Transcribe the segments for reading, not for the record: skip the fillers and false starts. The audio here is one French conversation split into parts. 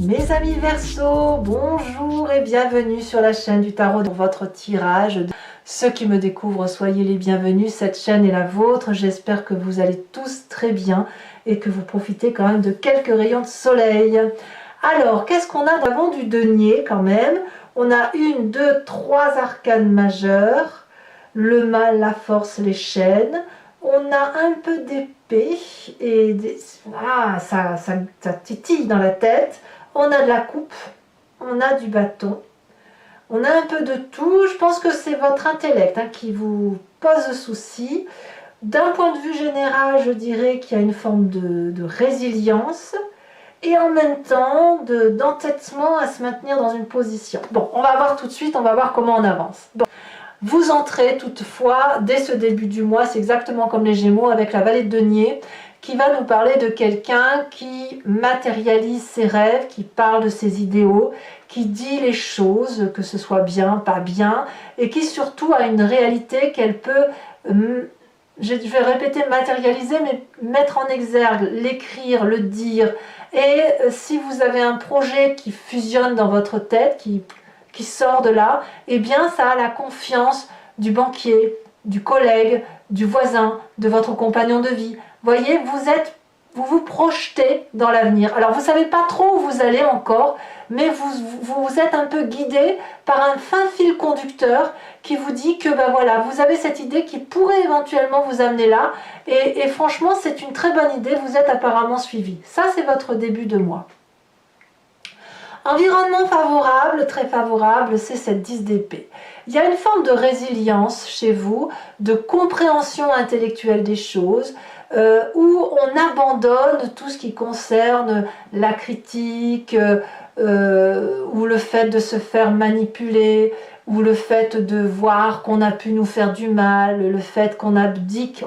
Mes amis Verseau, bonjour et bienvenue sur la chaîne du tarot pour votre tirage. Ceux qui me découvrent, soyez les bienvenus, cette chaîne est la vôtre. J'espère que vous allez tous très bien et que vous profitez quand même de quelques rayons de soleil. Alors, qu'est-ce qu'on a devant du denier quand même? On a 1, 2, 3 arcanes majeures, le mal, la force, les chaînes. On a un peu d'épée et ça titille dans la tête. On a de la coupe, on a du bâton, on a un peu de tout. Je pense que c'est votre intellect qui vous pose souci. D'un point de vue général, je dirais qu'il y a une forme de résilience et en même temps d'entêtement à se maintenir dans une position. Bon, on va voir tout de suite, on va voir comment on avance. Bon. Vous entrez toutefois, dès ce début du mois, c'est exactement comme les Gémeaux avec la vallée de denier, qui va nous parler de quelqu'un qui matérialise ses rêves, qui parle de ses idéaux, qui dit les choses, que ce soit bien, pas bien, et qui surtout a une réalité qu'elle peut, je vais répéter matérialiser, mais mettre en exergue, l'écrire, le dire. Et si vous avez un projet qui fusionne dans votre tête, qui sort de là, eh bien ça a la confiance du banquier, du collègue, du voisin, de votre compagnon de vie. Voyez, vous vous projetez dans l'avenir. Alors vous ne savez pas trop où vous allez encore, mais vous êtes un peu guidé par un fin fil conducteur qui vous dit que ben voilà, vous avez cette idée qui pourrait éventuellement vous amener là, et franchement c'est une très bonne idée, vous êtes apparemment suivi. Ça c'est votre début de mois. Environnement favorable, très favorable, c'est cette 10 d'épée. Il y a une forme de résilience chez vous, de compréhension intellectuelle des choses, où on abandonne tout ce qui concerne la critique, ou le fait de se faire manipuler, ou le fait de voir qu'on a pu nous faire du mal, le fait qu'on abdique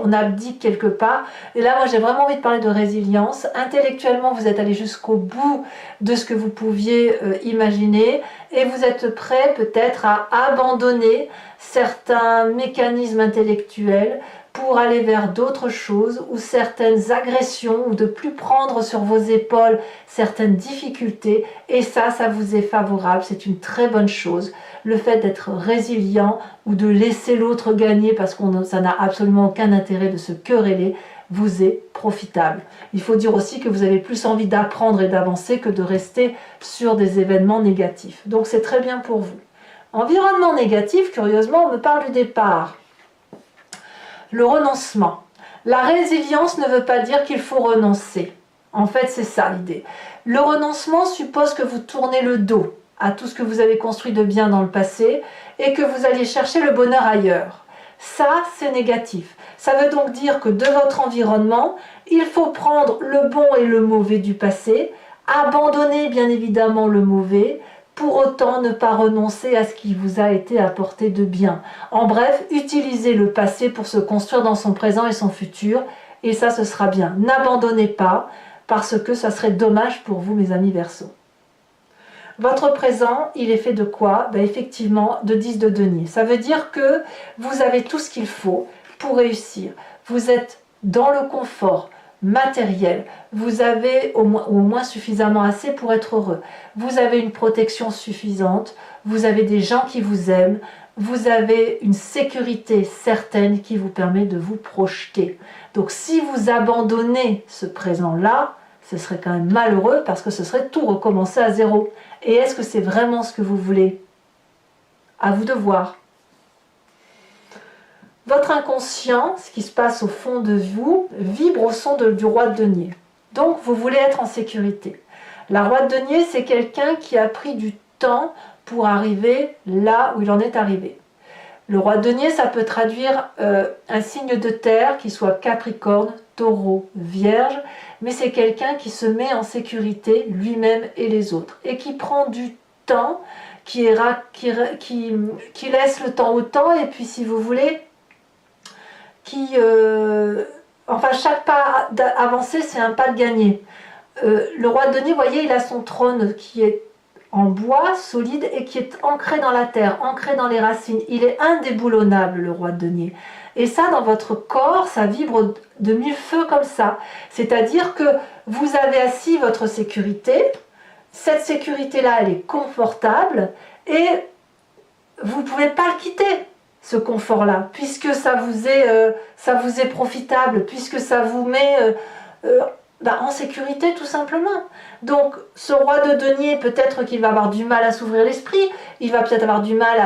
quelque part. Et là, moi, j'ai vraiment envie de parler de résilience. Intellectuellement, vous êtes allé jusqu'au bout de ce que vous pouviez imaginer, et vous êtes prêt peut-être à abandonner certains mécanismes intellectuels pour aller vers d'autres choses, ou certaines agressions, ou de plus prendre sur vos épaules certaines difficultés, et ça vous est favorable, c'est une très bonne chose. Le fait d'être résilient, ou de laisser l'autre gagner, parce que ça n'a absolument aucun intérêt de se quereller, vous est profitable. Il faut dire aussi que vous avez plus envie d'apprendre et d'avancer que de rester sur des événements négatifs. Donc c'est très bien pour vous. Environnement négatif, curieusement, on me parle du départ. Le renoncement. La résilience ne veut pas dire qu'il faut renoncer. En fait, c'est ça l'idée. Le renoncement suppose que vous tournez le dos à tout ce que vous avez construit de bien dans le passé et que vous alliez chercher le bonheur ailleurs. Ça, c'est négatif. Ça veut donc dire que de votre environnement, il faut prendre le bon et le mauvais du passé, abandonner bien évidemment le mauvais, pour autant ne pas renoncer à ce qui vous a été apporté de bien. En bref, utilisez le passé pour se construire dans son présent et son futur, et ça, ce sera bien. N'abandonnez pas, parce que ça serait dommage pour vous, mes amis Verseau. Votre présent, il est fait de quoi? Ben effectivement, de 10 de denier. Ça veut dire que vous avez tout ce qu'il faut pour réussir. Vous êtes dans le confort matériel, vous avez au moins suffisamment assez pour être heureux, vous avez une protection suffisante, vous avez des gens qui vous aiment, vous avez une sécurité certaine qui vous permet de vous projeter. Donc si vous abandonnez ce présent-là, ce serait quand même malheureux, parce que ce serait tout recommencer à zéro. Et est-ce que c'est vraiment ce que vous voulez? À vous de voir. Votre inconscient, ce qui se passe au fond de vous, vibre au son du roi de denier. Donc vous voulez être en sécurité. La roi de denier, c'est quelqu'un qui a pris du temps pour arriver là où il en est arrivé. Le roi de denier, ça peut traduire un signe de terre, qui soit Capricorne, Taureau, Vierge, mais c'est quelqu'un qui se met en sécurité lui-même et les autres, et qui prend du temps, qui laisse le temps au temps, et puis si vous voulez, enfin chaque pas avancé, c'est un pas de gagné. Le roi de denier, vous voyez, il a son trône qui est en bois solide et qui est ancré dans la terre, ancré dans les racines. Il est indéboulonnable, le roi de denier. Et ça, dans votre corps, ça vibre de mille feux comme ça. C'est-à-dire que vous avez assis votre sécurité, cette sécurité-là, elle est confortable et vous ne pouvez pas le quitter, ce confort-là, puisque ça vous est profitable, puisque ça vous met en sécurité tout simplement. Donc ce roi de denier, peut-être qu'il va avoir du mal à s'ouvrir l'esprit, il va peut-être avoir du mal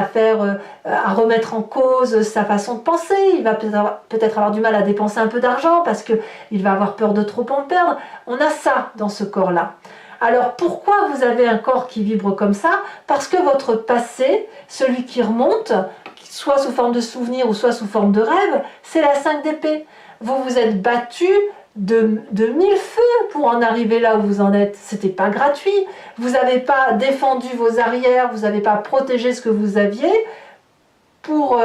à remettre en cause sa façon de penser, il va peut-être avoir du mal à dépenser un peu d'argent parce qu'il va avoir peur de trop en perdre. On a ça dans ce corps-là. Alors pourquoi vous avez un corps qui vibre comme ça? Parce que votre passé, celui qui remonte, soit sous forme de souvenir ou soit sous forme de rêve, c'est la 5 d'épée. Vous vous êtes battu de mille feux pour en arriver là où vous en êtes. C'était pas gratuit. Vous n'avez pas défendu vos arrières, vous n'avez pas protégé ce que vous aviez pour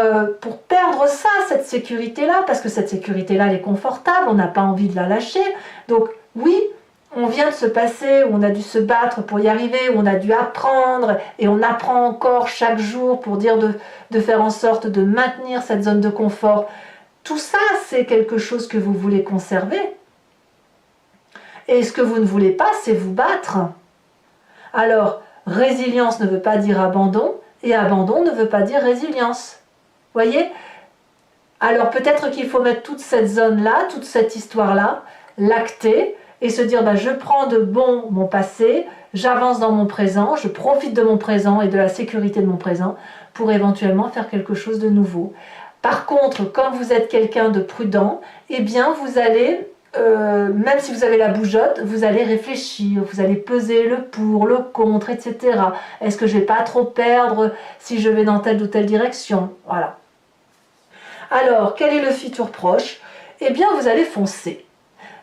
perdre ça, cette sécurité-là, parce que cette sécurité-là, elle est confortable, on n'a pas envie de la lâcher. Donc oui, on vient de se passer, où on a dû se battre pour y arriver, où on a dû apprendre, et on apprend encore chaque jour pour dire de faire en sorte de maintenir cette zone de confort. Tout ça, c'est quelque chose que vous voulez conserver. Et ce que vous ne voulez pas, c'est vous battre. Alors, résilience ne veut pas dire abandon, et abandon ne veut pas dire résilience. Voyez? Alors peut-être qu'il faut mettre toute cette zone-là, toute cette histoire-là, l'acter, et se dire, je prends de bon mon passé, j'avance dans mon présent, je profite de mon présent et de la sécurité de mon présent pour éventuellement faire quelque chose de nouveau. Par contre, comme vous êtes quelqu'un de prudent, eh bien vous allez, même si vous avez la bougeotte, vous allez réfléchir, vous allez peser le pour, le contre, etc. Est-ce que je ne vais pas trop perdre si je vais dans telle ou telle direction? Voilà. Alors, quel est le futur proche? Eh bien, vous allez foncer.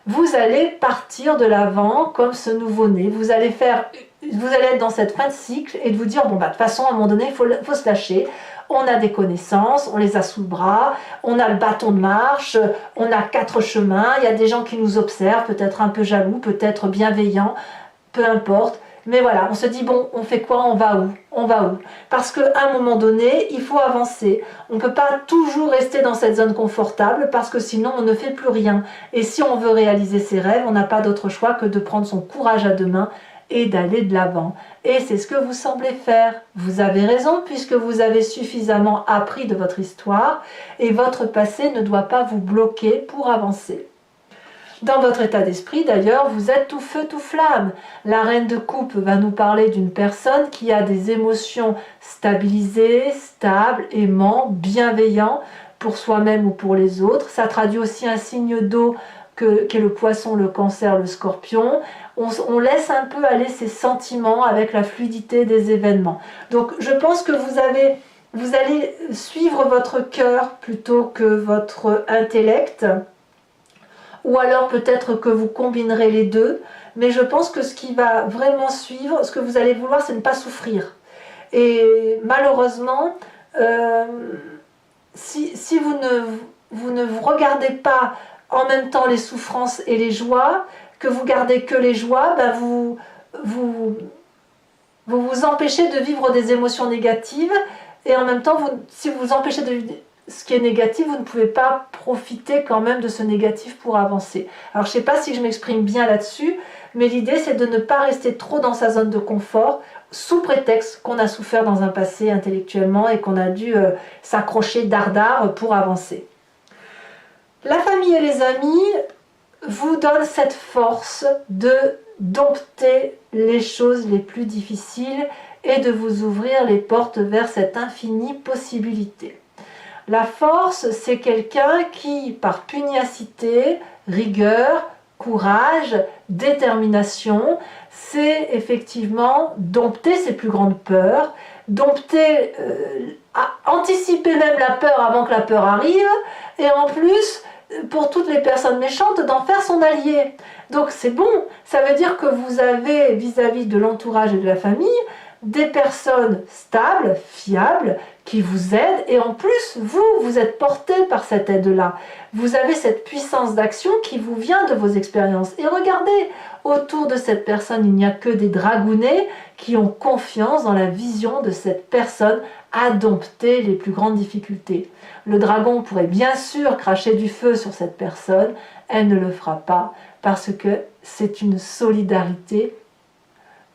Vous allez partir de l'avant comme ce nouveau-né. Vous allez être dans cette fin de cycle et de vous dire, de toute façon, à un moment donné, il faut se lâcher. On a des connaissances, on les a sous le bras, on a le bâton de marche, on a 4 chemins, il y a des gens qui nous observent, peut-être un peu jaloux, peut-être bienveillants, peu importe. Mais voilà, on se dit, bon, on fait quoi? On va où? On va où? Parce qu'à un moment donné, il faut avancer. On ne peut pas toujours rester dans cette zone confortable parce que sinon, on ne fait plus rien. Et si on veut réaliser ses rêves, on n'a pas d'autre choix que de prendre son courage à deux mains et d'aller de l'avant. Et c'est ce que vous semblez faire. Vous avez raison puisque vous avez suffisamment appris de votre histoire et votre passé ne doit pas vous bloquer pour avancer. Dans votre état d'esprit, d'ailleurs, vous êtes tout feu, tout flamme. La reine de coupe va nous parler d'une personne qui a des émotions stabilisées, stables, aimants, bienveillants pour soi-même ou pour les autres. Ça traduit aussi un signe d'eau qu'est le poisson, le cancer, le scorpion. On laisse un peu aller ses sentiments avec la fluidité des événements. Donc je pense que vous allez suivre votre cœur plutôt que votre intellect. Ou alors peut-être que vous combinerez les deux, mais je pense que ce qui va vraiment suivre, ce que vous allez vouloir, c'est ne pas souffrir. Et malheureusement, si vous ne vous regardez pas en même temps les souffrances et les joies, que vous gardez que les joies, vous vous empêchez de vivre des émotions négatives, et en même temps, si vous vous empêchez de vivre ce qui est négatif, vous ne pouvez pas profiter quand même de ce négatif pour avancer. Alors je ne sais pas si je m'exprime bien là-dessus, mais l'idée c'est de ne pas rester trop dans sa zone de confort, sous prétexte qu'on a souffert dans un passé intellectuellement et qu'on a dû s'accrocher dardard pour avancer. La famille et les amis vous donnent cette force de dompter les choses les plus difficiles et de vous ouvrir les portes vers cette infinie possibilité. La force, c'est quelqu'un qui, par pugnacité, rigueur, courage, détermination, sait effectivement dompter ses plus grandes peurs, dompter, anticiper même la peur avant que la peur arrive, et en plus, pour toutes les personnes méchantes, d'en faire son allié. Donc c'est bon, ça veut dire que vous avez vis-à-vis de l'entourage et de la famille, des personnes stables, fiables, qui vous aident, et en plus, vous êtes porté par cette aide-là. Vous avez cette puissance d'action qui vous vient de vos expériences. Et regardez, autour de cette personne, il n'y a que des dragounets qui ont confiance dans la vision de cette personne à dompter les plus grandes difficultés. Le dragon pourrait bien sûr cracher du feu sur cette personne, elle ne le fera pas, parce que c'est une solidarité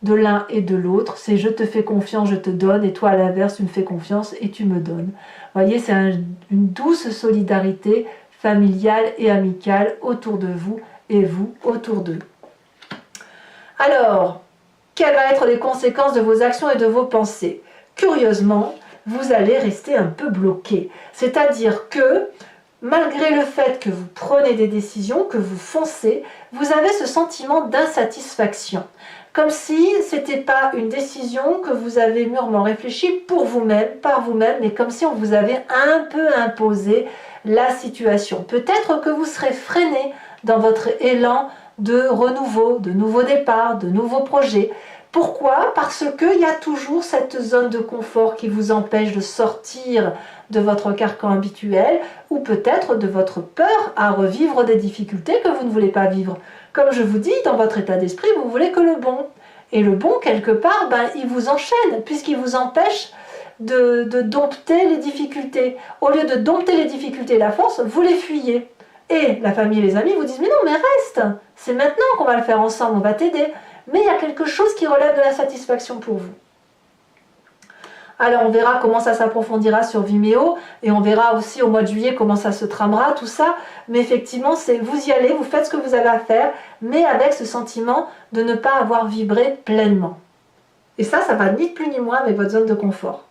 de l'un et de l'autre. C'est je te fais confiance, je te donne, et toi à l'inverse, tu me fais confiance et tu me donnes. Vous voyez, c'est une douce solidarité familiale et amicale autour de vous et vous autour d'eux. Alors, quelles vont être les conséquences de vos actions et de vos pensées? Curieusement, vous allez rester un peu bloqué. C'est-à-dire que, malgré le fait que vous prenez des décisions, que vous foncez, vous avez ce sentiment d'insatisfaction. Comme si ce n'était pas une décision que vous avez mûrement réfléchie pour vous-même, par vous-même, mais comme si on vous avait un peu imposé la situation. Peut-être que vous serez freiné dans votre élan de renouveau, de nouveaux départs, de nouveaux projets. Pourquoi? Parce qu'il y a toujours cette zone de confort qui vous empêche de sortir de votre carcan habituel ou peut-être de votre peur à revivre des difficultés que vous ne voulez pas vivre. Comme je vous dis, dans votre état d'esprit, vous voulez que le bon. Et le bon, quelque part, il vous enchaîne puisqu'il vous empêche de dompter les difficultés. Au lieu de dompter les difficultés et la force, vous les fuyez. Et la famille et les amis vous disent « Mais non, mais reste, c'est maintenant qu'on va le faire ensemble, on va t'aider. » Mais il y a quelque chose qui relève de la satisfaction pour vous. Alors on verra comment ça s'approfondira sur Vimeo et on verra aussi au mois de juillet comment ça se tramera, tout ça. Mais effectivement, c'est vous y allez, vous faites ce que vous avez à faire, mais avec ce sentiment de ne pas avoir vibré pleinement. Et ça va ni plus ni moins avec votre zone de confort.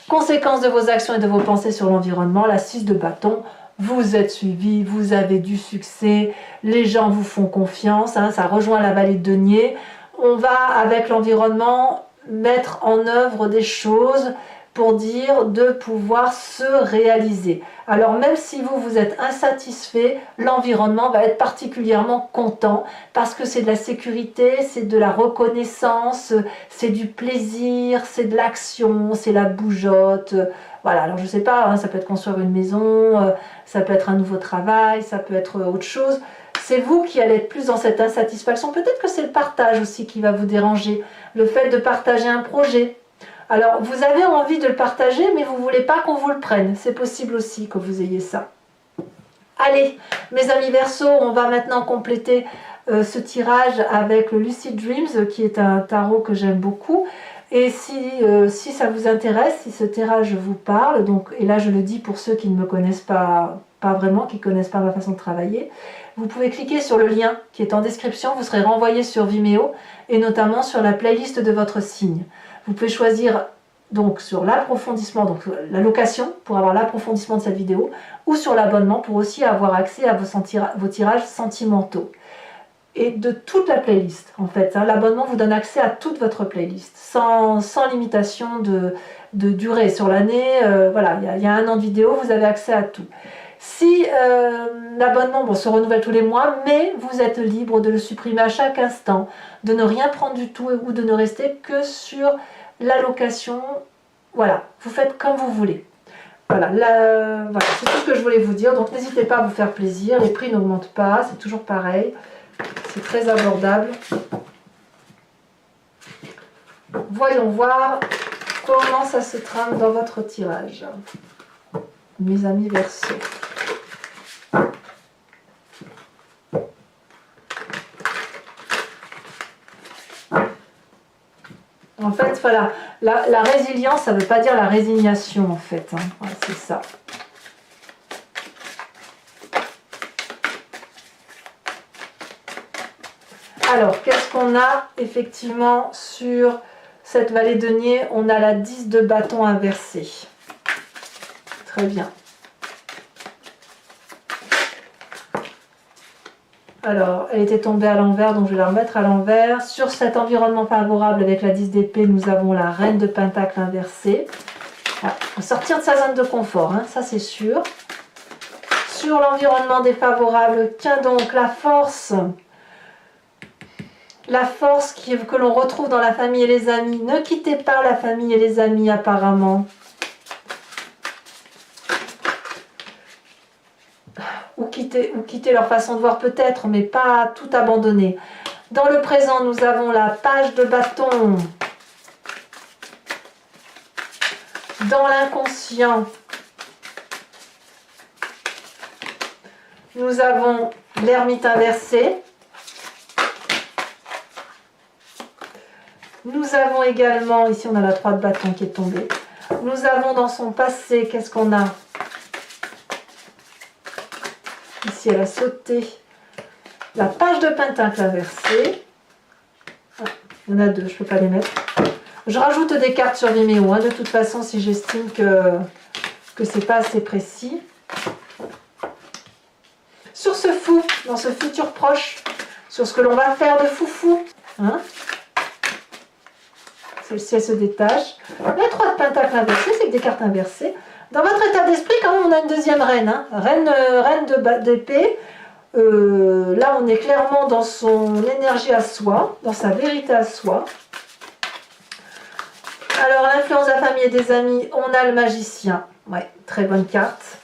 Conséquence de vos actions et de vos pensées sur l'environnement, la 6 de bâton. Vous êtes suivi, vous avez du succès, les gens vous font confiance, ça rejoint la vallée de denier. On va avec l'environnement mettre en œuvre des choses pour dire de pouvoir se réaliser. Alors même si vous êtes insatisfait, l'environnement va être particulièrement content parce que c'est de la sécurité, c'est de la reconnaissance, c'est du plaisir, c'est de l'action, c'est la bougeotte. Voilà, alors je sais pas, ça peut être construire une maison, ça peut être un nouveau travail, ça peut être autre chose. C'est vous qui allez être plus dans cette insatisfaction. Peut-être que c'est le partage aussi qui va vous déranger. Le fait de partager un projet. Alors, vous avez envie de le partager, mais vous ne voulez pas qu'on vous le prenne. C'est possible aussi que vous ayez ça. Allez, mes amis Verseau, on va maintenant compléter ce tirage avec le Lucid Dreams, qui est un tarot que j'aime beaucoup. Et si ça vous intéresse, si ce tirage vous parle, donc, et là je le dis pour ceux qui ne me connaissent pas vraiment, qui ne connaissent pas ma façon de travailler, vous pouvez cliquer sur le lien qui est en description, vous serez renvoyé sur Vimeo et notamment sur la playlist de votre signe. Vous pouvez choisir donc sur l'approfondissement, donc la location pour avoir l'approfondissement de cette vidéo, ou sur l'abonnement pour aussi avoir accès à vos tirages sentimentaux. Et de toute la playlist en fait, l'abonnement vous donne accès à toute votre playlist, sans limitation de durée sur l'année, voilà, il y a 1 an de vidéo, vous avez accès à tout. Si l'abonnement se renouvelle tous les mois, mais vous êtes libre de le supprimer à chaque instant, de ne rien prendre du tout ou de ne rester que sur la location. Voilà, vous faites comme vous voulez. Voilà, voilà, c'est tout ce que je voulais vous dire. Donc n'hésitez pas à vous faire plaisir, les prix n'augmentent pas, c'est toujours pareil, c'est très abordable. Voyons voir comment ça se trame dans votre tirage, mes amis Verseau. En fait, voilà, la résilience, ça ne veut pas dire la résignation, en fait. Voilà, c'est ça. Alors, qu'est-ce qu'on a effectivement sur cette vallée de denier? On a la 10 de bâton inversée. Très bien. Alors, elle était tombée à l'envers, donc je vais la remettre à l'envers. Sur cet environnement favorable avec la 10 d'épée, nous avons la reine de pentacle inversée. Voilà. Faut sortir de sa zone de confort, ça c'est sûr. Sur l'environnement défavorable, tiens donc la force. La force que l'on retrouve dans la famille et les amis. Ne quittez pas la famille et les amis apparemment. Ou quitter leur façon de voir peut-être, mais pas tout abandonner. Dans le présent, nous avons la page de bâton. Dans l'inconscient, nous avons l'ermite inversé. Nous avons également, ici on a la 3 de bâton qui est tombée. Nous avons dans son passé, qu'est-ce qu'on a? Ici elle a sauté. La page de pentacle inversée. Ah, il y en a 2, je ne peux pas les mettre. Je rajoute des cartes sur Vimeo, hein, de toute façon, si j'estime que ce n'est pas assez précis. Sur ce fou, dans ce futur proche, sur ce que l'on va faire de foufou, hein, celle-ci elle se détache. La 3 de pentacle inversée, c'est que des cartes inversées. Dans votre état d'esprit, quand même, on a une deuxième reine, hein, reine d'épée. Là, on est clairement dans son énergie à soi, dans sa vérité à soi. Alors, l'influence de la famille et des amis, on a le magicien. Ouais, très bonne carte.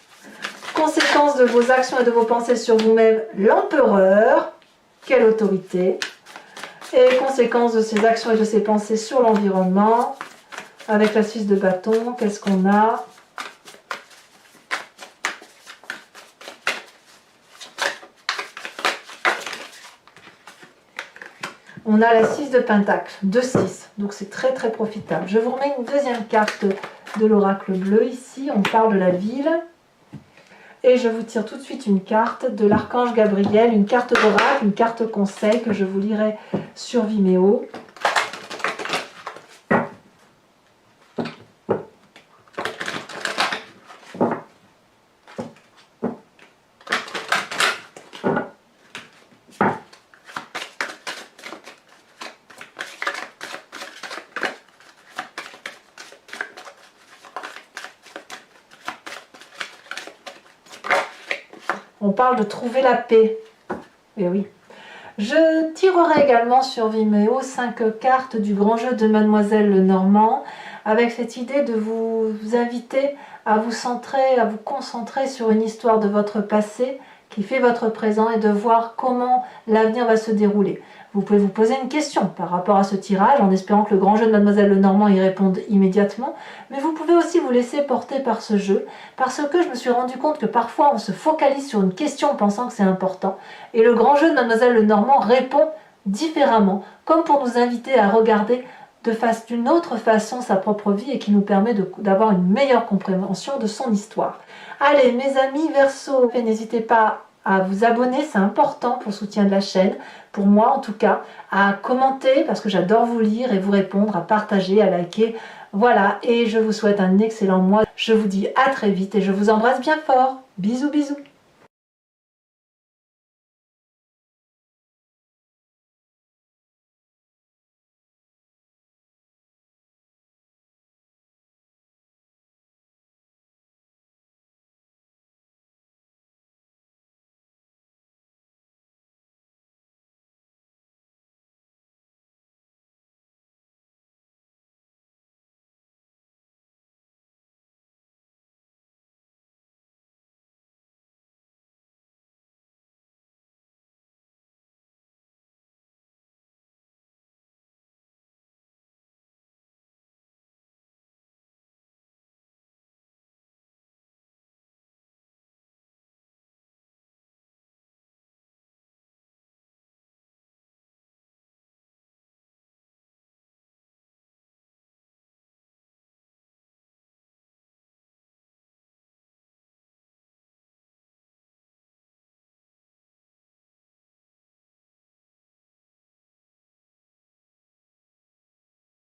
Conséquences de vos actions et de vos pensées sur vous-même, l'empereur. Quelle autorité. Et conséquences de ces actions et de ces pensées sur l'environnement. Avec la 6 de bâton, qu'est-ce qu'on a? On a la 6 de pentacle, 2-6, donc c'est très très profitable. Je vous remets une deuxième carte de l'oracle bleu ici, on parle de la ville. Et je vous tire tout de suite une carte de l'archange Gabriel, une carte d'oracle, une carte conseil que je vous lirai sur Vimeo. On parle de trouver la paix. Et oui. Je tirerai également sur Vimeo 5 cartes du grand jeu de Mademoiselle Lenormand, avec cette idée de vous inviter à vous centrer, à vous concentrer sur une histoire de votre passé qui fait votre présent et de voir comment l'avenir va se dérouler. Vous pouvez vous poser une question par rapport à ce tirage en espérant que le grand jeu de Mademoiselle Lenormand y réponde immédiatement, mais vous pouvez aussi vous laisser porter par ce jeu parce que je me suis rendu compte que parfois on se focalise sur une question pensant que c'est important et le grand jeu de Mademoiselle Lenormand répond différemment, comme pour nous inviter à regarder d'une autre façon sa propre vie et qui nous permet d'avoir une meilleure compréhension de son histoire. Allez mes amis Verseau, n'hésitez pas à vous abonner, c'est important pour le soutien de la chaîne, pour moi en tout cas, à commenter parce que j'adore vous lire et vous répondre, à partager, à liker, voilà, et je vous souhaite un excellent mois. Je vous dis à très vite et je vous embrasse bien fort. Bisous bisous.